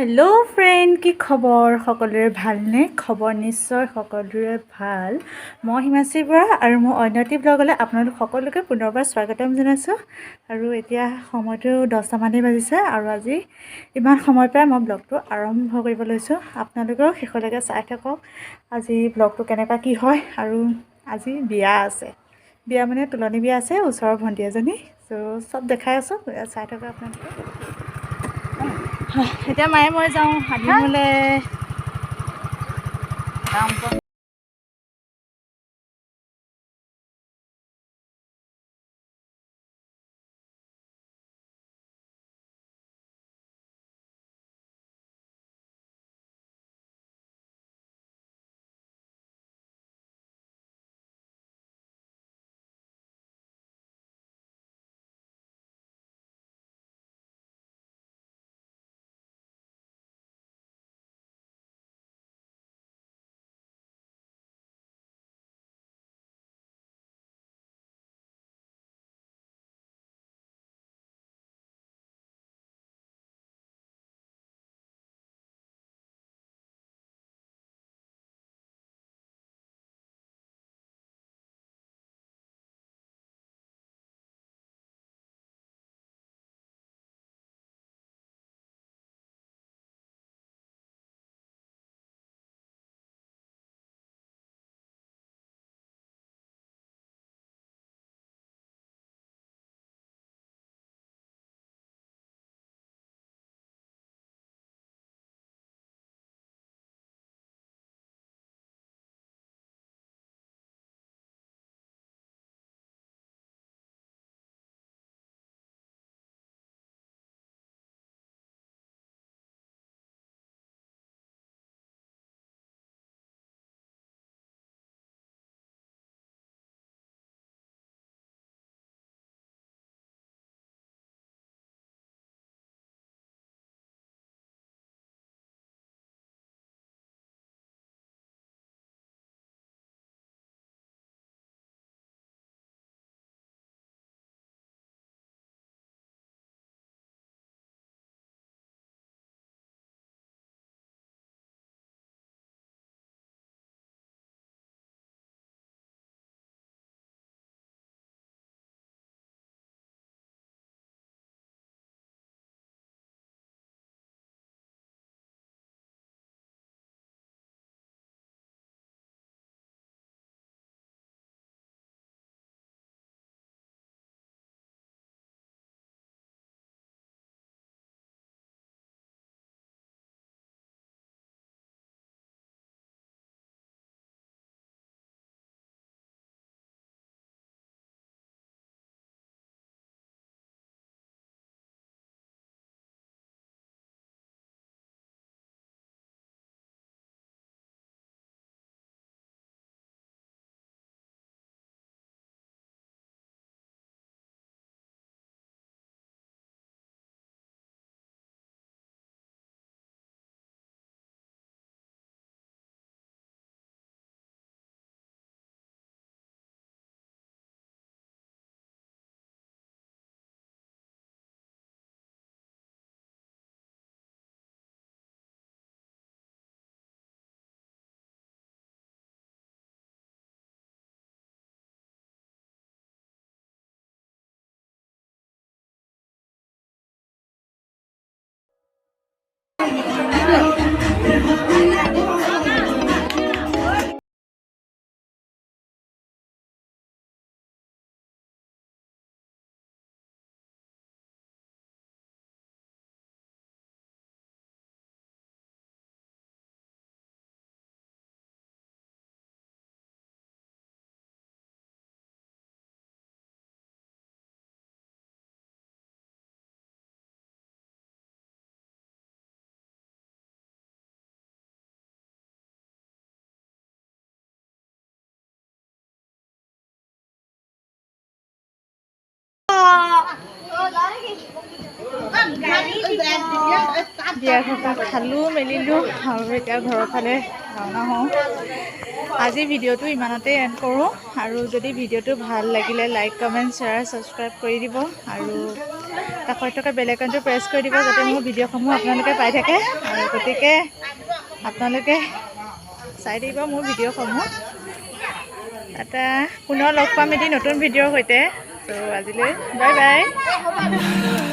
hello friend की खबर सकलोरे भालने खबर निश्चय सकलोरे भाल मैं हिमाश्री बरा और मोर अन्यटी ब्लगले आपनालोक सकलोके पुनर्बार स्वागतम जानाइछो और एतिया समयটো 10टा माने बाजिছে और আজি इमान समय पाय मैं ब्लगটো आरम्भ কৰিব লৈছো आपनालोकेও शेषলৈকে চাই থাকক আজি ब्लगটো केनेका কি হয় और আজি বিয়া আছে বিয়া মানে তুলনি বিয়া আছে ওচৰৰ ভণ্টি এজনী সো সব দেখাই আছো চাই থাকক आपनालोके এতিয়া মায়ে মই যাওঁ হাবিমলে বিয়া থকা খালো মেলিলো আৰু এতিয়া ঘৰৰ ফালে ৰাওনা হওঁ আজি ভিডিঅ'টো ইমানতে এণ্ড কৰোঁ আৰু যদি ভিডিঅ'টো ভাল লাগিলে লাইক কমেণ্ট শ্বেয়াৰ ছাবস্ক্ৰাইব কৰি দিব আৰু কাষত থকা বেল আইকনটো প্ৰেছ কৰি দিব যাতে মোৰ ভিডিঅ'সমূহ আপোনালোকে পাই থাকে আৰু গতিকে আপোনালোকে চাই থাকিব মোৰ ভিডিঅ'সমূহ এটা পুনৰ লগ পাম এটি নতুন ভিডিঅ'ৰ সৈতে ত' আজিলৈ বাই বাই